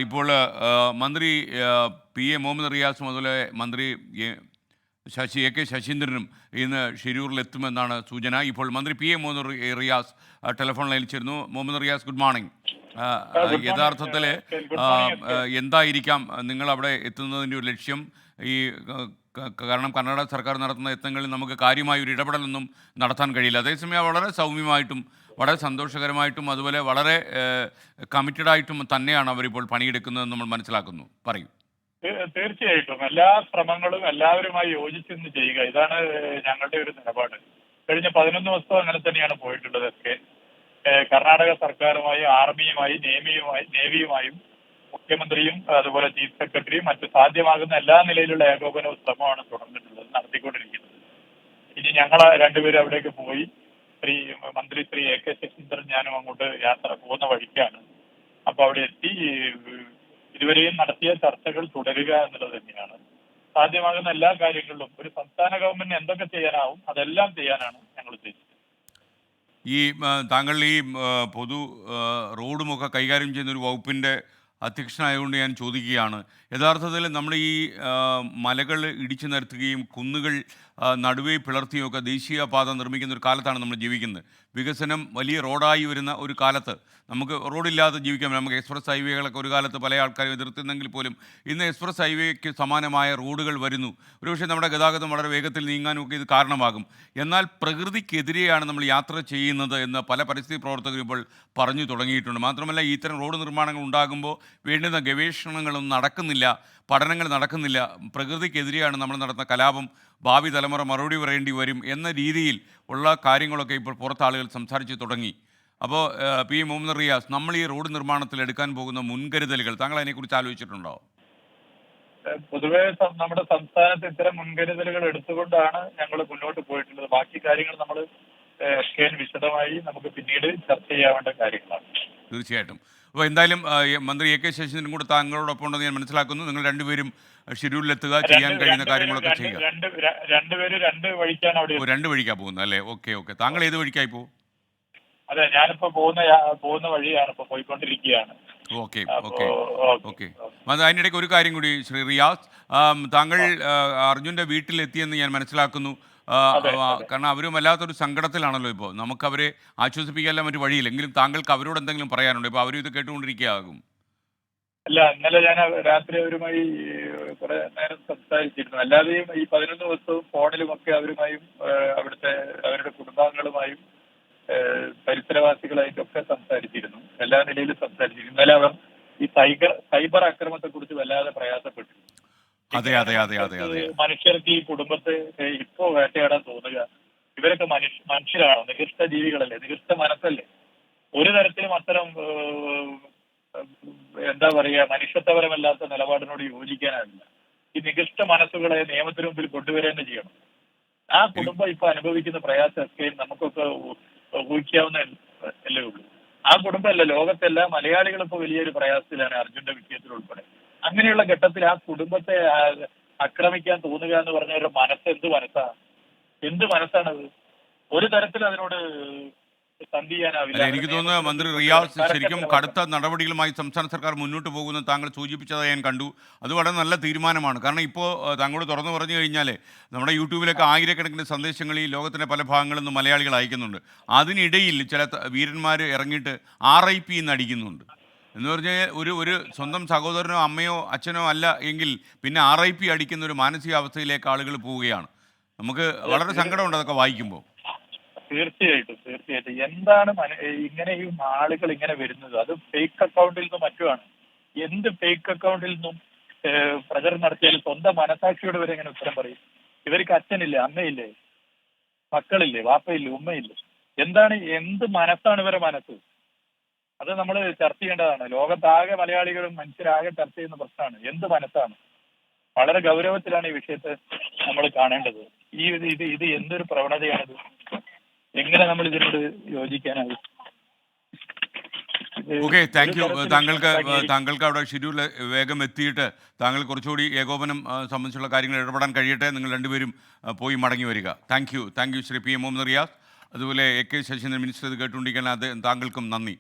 ഇപ്പോൾ മന്ത്രി P A Muhammad റിയാസും അതുപോലെ മന്ത്രി എ കെ ശശീന്ദ്രനും ഇന്ന് ഷിരൂരിലെത്തുമെന്നാണ് സൂചന. ഇപ്പോൾ മന്ത്രി P A Muhammad Riyas telephone ലൈനിൽ ചേരുന്നു. Muhammad Riyas, good morning. Good morning യഥാർത്ഥത്തിൽ ഗുഡ് മോർണിംഗ് എസ് കെ. എന്തായിരിക്കാം നിങ്ങൾ അവിടെ എത്തുന്നതിൻ്റെ ഒരു ലക്ഷ്യം? ഈ കാരണം കർണാടക സർക്കാർ നടത്തുന്ന യത്നങ്ങളിൽ നമുക്ക് കാര്യമായ ഒരു ഇടപെടലൊന്നും നടത്താൻ കഴിയില്ല. അതേസമയം വളരെ സൗമ്യമായിട്ടും വളരെ സന്തോഷകരമായിട്ടും അതുപോലെ വളരെ കമ്മിറ്റഡായിട്ടും തന്നെയാണ് അവരിപ്പോൾ പണിയെടുക്കുന്നതെന്ന് നമ്മൾ മനസ്സിലാക്കുന്നു. പറയൂ. തീർച്ചയായിട്ടും എല്ലാ ശ്രമങ്ങളും എല്ലാവരുമായി യോജിച്ചിരുന്ന് ചെയ്യുക, ഇതാണ് ഞങ്ങളുടെ ഒരു നിലപാട്. കഴിഞ്ഞ 11 ദിവസവും അങ്ങനെ തന്നെയാണ് പോയിട്ടുള്ളത്. ഒക്കെ കർണാടക സർക്കാരുമായി, ആർമിയുമായി, നേവിയുമായും മുഖ്യമന്ത്രിയും അതുപോലെ ചീഫ് സെക്രട്ടറിയും മറ്റ് സാധ്യമാകുന്ന എല്ലാ നിലയിലുള്ള ഏകോപനവും ശ്രമമാണ് തുടർന്നിട്ടുള്ളത്, നടത്തിക്കൊണ്ടിരിക്കുന്നത്. ഇനി ഞങ്ങൾ രണ്ടുപേരും അവിടേക്ക് പോയി. മന്ത്രി ശ്രീ എ കെ ശശീന്ദ്രൻ ഞാനും അങ്ങോട്ട് യാത്ര പോകുന്ന വഴിക്കാണ്. അപ്പൊ അവിടെ എത്തി ഇതുവരെയും നടത്തിയ ചർച്ചകൾ തുടരുക എന്നുള്ളത് തന്നെയാണ്. സാധ്യമാകുന്ന എല്ലാ കാര്യങ്ങളിലും ഒരു സംസ്ഥാന ഗവൺമെന്റിന് എന്തൊക്കെ ചെയ്യാനാവും അതെല്ലാം ചെയ്യാനാണ് ഞങ്ങൾ ഉദ്ദേശിച്ചത്. ഈ താങ്കൾ ഈ പൊതു റോഡുമൊക്കെ കൈകാര്യം ചെയ്യുന്ന ഒരു വകുപ്പിൻ്റെ അധ്യക്ഷനായതുകൊണ്ട് ഞാൻ ചോദിക്കുകയാണ്. യഥാർത്ഥത്തിൽ നമ്മുടെ ഈ മലകൾ ഇടിച്ചു നിരത്തുകയും കുന്നുകൾ നടുവേ പിളർത്തിയുമൊക്കെ ദേശീയപാത നിർമ്മിക്കുന്ന ഒരു കാലത്താണ് നമ്മൾ ജീവിക്കുന്നത്. വികസനം വലിയ റോഡായി വരുന്ന ഒരു കാലത്ത് നമുക്ക് റോഡില്ലാതെ ജീവിക്കാൻ, നമുക്ക് എക്സ്പ്രസ് ഹൈവേകളൊക്കെ ഒരു കാലത്ത് പല ആൾക്കാരും എതിർത്തിരുന്നെങ്കിൽ പോലും ഇന്ന് എക്സ്പ്രസ് ഹൈവേക്ക് സമാനമായ റോഡുകൾ വരുന്നു. ഒരുപക്ഷെ നമ്മുടെ ഗതാഗതം വളരെ വേഗത്തിൽ നീങ്ങാനുമൊക്കെ ഇത് കാരണമാകും. എന്നാൽ പ്രകൃതിക്കെതിരെയാണ് നമ്മൾ യാത്ര ചെയ്യുന്നത് എന്ന് പല പരിസ്ഥിതി പ്രവർത്തകരും ഇപ്പോൾ പറഞ്ഞു തുടങ്ങിയിട്ടുണ്ട്. മാത്രമല്ല ഇത്തരം റോഡ് നിർമ്മാണങ്ങൾ ഉണ്ടാകുമ്പോൾ വേണ്ടുന്ന ഗവേഷണങ്ങളൊന്നും നടക്കുന്നില്ല, പഠനങ്ങൾ നടക്കുന്നില്ല. പ്രകൃതിക്കെതിരെയാണ് നമ്മൾ നടത്തുന്ന കലാപം, ഭാവി തലമുറ മറുപടി പറയേണ്ടി വരും എന്ന രീതിയിൽ ഉള്ള കാര്യങ്ങളൊക്കെ ഇപ്പോൾ പുറത്ത് ആളുകൾ സംസാരിച്ച് തുടങ്ങി. അപ്പോൾ പി മുഹമ്മദ് റിയാസ്, നമ്മൾ ഈ റോഡ് നിർമ്മാണത്തിൽ എടുക്കാൻ പോകുന്ന മുൻകരുതലുകൾ താങ്കൾ അതിനെക്കുറിച്ച് ആലോചിച്ചിട്ടുണ്ടോ? പൊതുവെ നമ്മുടെ സംസ്ഥാനത്ത് ഇത്തരം മുൻകരുതലുകൾ എടുത്തുകൊണ്ടാണ് ഞങ്ങൾ മുന്നോട്ട് പോയിട്ടുള്ളത്. ബാക്കി കാര്യങ്ങൾ നമ്മൾ വിശദമായി നമുക്ക് പിന്നീട് ചർച്ച ചെയ്യാവേണ്ട കാര്യങ്ങളാണ്. തീർച്ചയായിട്ടും. അപ്പോൾ എന്തായാലും മന്ത്രി എ കെ ശശീന്ദ്രൻ കൂടെ താങ്കളോടൊപ്പം ഉണ്ടെന്ന് ഞാൻ മനസ്സിലാക്കുന്നു. നിങ്ങൾ രണ്ടുപേരും ഷെഡ്യൂളിലെത്തുക, ചെയ്യാൻ കഴിയുന്ന കാര്യങ്ങളൊക്കെ ചെയ്യുക. രണ്ടുപേരും രണ്ട് വഴിക്കാണ് അവിടെ. രണ്ട് വഴിക്കാണ് പോകുന്നത് അല്ലേ? ഓക്കെ. താങ്കൾ ഏത് വഴിക്കായി പോകും? അതെ, ഞാനിപ്പോ പോകുന്ന വഴിയാണ്, ഇപ്പൊ പോയിക്കൊണ്ടിരിക്കുകയാണ്. ഓക്കെ. അതിനിടയ്ക്ക് ഒരു കാര്യം കൂടി, ശ്രീ റിയാസ്, താങ്കൾ അർജുൻ്റെ വീട്ടിലെത്തിയെന്ന് ഞാൻ മനസ്സിലാക്കുന്നു. കാരണം അവരും വല്ലാത്തൊരു സങ്കടത്തിലാണല്ലോ ഇപ്പോൾ. നമുക്ക് അവരെ ആശ്വസിപ്പിക്കാനുള്ള മറ്റു വഴിയില്ല. എങ്കിലും താങ്കൾക്ക് അവരോട് എന്തെങ്കിലും പറയാനുണ്ടോ? ഇപ്പോൾ അവരും ഇത് കേട്ടുകൊണ്ടിരിക്കുകയാകും. അല്ല, ഇന്നലെ ഞാൻ രാത്രി അവരുമായി കുറെ നേരം സംസാരിച്ചിരുന്നു. അല്ലാതെയും ഈ 11 ദിവസവും ഫോണിലുമൊക്കെ അവരുമായും അവിടുത്തെ അവരുടെ കുടുംബാംഗങ്ങളുമായും പരിസരവാസികളായിട്ടൊക്കെ സംസാരിച്ചിരുന്നു. എല്ലാ നിലയിലും സംസാരിച്ചിരുന്നു. ഇന്നലെ അവർ ഈ സൈബർ അക്രമത്തെ കുറിച്ച് വല്ലാതെ പ്രയാസപ്പെട്ടു. അതെ. മനുഷ്യർക്ക് ഈ കുടുംബത്തെ ഇപ്പോ വേട്ടയാടാൻ തോന്നുക, ഇവരൊക്കെ മനുഷ്യരാണോ? നികൃഷ്ട ജീവികളല്ലേ, നികൃഷ്ട മനസ്സല്ലേ? ഒരു തരത്തിലും അത്തരം എന്താ പറയുക, മനുഷ്യത്വപരമല്ലാത്ത നിലപാടിനോട് യോജിക്കാനാവില്ല. ഈ നികൃഷ്ട മനസ്സുകളെ നിയമത്തിന് മുമ്പിൽ കൊണ്ടുവരിക തന്നെ ചെയ്യണം. ആ കുടുംബം ഇപ്പൊ അനുഭവിക്കുന്ന പ്രയാസമൊക്കെ നമുക്കൊക്കെ ഊഹിക്കാവുന്ന അല്ലേ ഉള്ളൂ. ആ കുടുംബമല്ല, ലോകത്തെല്ലാ മലയാളികളും ഇപ്പൊ വലിയൊരു പ്രയാസത്തിലാണ്, അർജുന്റെ വിഷയത്തിൽ ഉൾപ്പെടെ. അങ്ങനെയുള്ള ഘട്ടത്തിൽ ആ കുടുംബത്തെ ആക്രമിക്കാൻ തോന്നുക എന്ന് പറഞ്ഞ ഒരു എന്ത് മനസ്സാണത്? ഒരു തരത്തിൽ അതിനോട് സന്ധി ചെയ്യാനാവില്ല. എനിക്ക് തോന്നുന്നത് മന്ത്രി റിയാസ് ശരിക്കും കടുത്ത നടപടികളുമായി സംസ്ഥാന സർക്കാർ മുന്നോട്ട് പോകുന്നത് താങ്കൾ സൂചിപ്പിച്ചതായി ഞാൻ കണ്ടു. അത് വളരെ നല്ല തീരുമാനമാണ്. കാരണം ഇപ്പോൾ താങ്കളോട് തുറന്നു പറഞ്ഞു കഴിഞ്ഞാൽ നമ്മുടെ യൂട്യൂബിലൊക്കെ ആയിരക്കണക്കിന് സന്ദേശങ്ങൾ ഈ ലോകത്തിൻ്റെ പല ഭാഗങ്ങളിൽ നിന്ന് മലയാളികൾ അയക്കുന്നുണ്ട്. അതിനിടയിൽ ചില വീരന്മാർ ഇറങ്ങിയിട്ട് RIP എന്ന് അടിക്കുന്നുണ്ട്. എന്ന് പറഞ്ഞാൽ ഒരു സ്വന്തം സഹോദരനോ അമ്മയോ അച്ഛനോ അല്ല എങ്കിൽ പിന്നെ RIP അടിക്കുന്ന ഒരു മാനസികാവസ്ഥയിലേക്ക് ആളുകൾ പോവുകയാണ്. നമുക്ക് വളരെ സങ്കടമുണ്ട് അതൊക്കെ വായിക്കുമ്പോൾ. തീർച്ചയായിട്ടും. എന്താണ് ഇങ്ങനെയും ആളുകൾ ഇങ്ങനെ വരുന്നത്? അത് ഫേക്ക് അക്കൗണ്ടിൽ നിന്നും മറ്റുമാണ്. എന്ത് ഫേക്ക് അക്കൗണ്ടിൽ നിന്നും പ്രചരണം നടത്തിയാലും സ്വന്തം മനസാക്ഷിയോട് വരെ എങ്ങനെ ഉത്തരം പറയും? ഇവർക്ക് അച്ഛനില്ലേ, അമ്മയില്ലേ, മക്കളില്ലേ, വാപ്പയില്ലേ, ഉമ്മയില്ലേ? എന്ത് മനസ്സാണ് ഇവരെ മനസ്സ്? അത് നമ്മൾ ചർച്ച ചെയ്യേണ്ടതാണ്. ലോകത്താകെ മലയാളികളും മനുഷ്യരാകെ ചർച്ച ചെയ്യുന്ന പ്രശ്നമാണ്. എന്ത് മനസ്സാണ്? വളരെ ഗൗരവത്തിലാണ് ഈ വിഷയത്തെ നമ്മൾ കാണേണ്ടത്. ഇത് എന്തൊരു പ്രവണതയാണിത്? എങ്ങനെ നമ്മൾ ഇതിനോട് യോജിക്കാനാവും? Okay, thank you. താങ്കൾക്ക് അവിടെ ഷെഡ്യൂൾ വേഗം എത്തിയിട്ട് താങ്കൾ കുറച്ചുകൂടി ഏകോപനം സംബന്ധിച്ചുള്ള കാര്യങ്ങൾ ഇടപെടാൻ കഴിയട്ടെ. നിങ്ങൾ രണ്ടുപേരും പോയി മടങ്ങി വരിക. Thank you Shri P A Muhammad Riyas. അതുപോലെ എ കെ ശശീന്ദ്രൻ മിനിസ്റ്റർ ഇത് കേട്ടുകൊണ്ടിരിക്കാൻ താങ്കൾക്കും നന്ദി.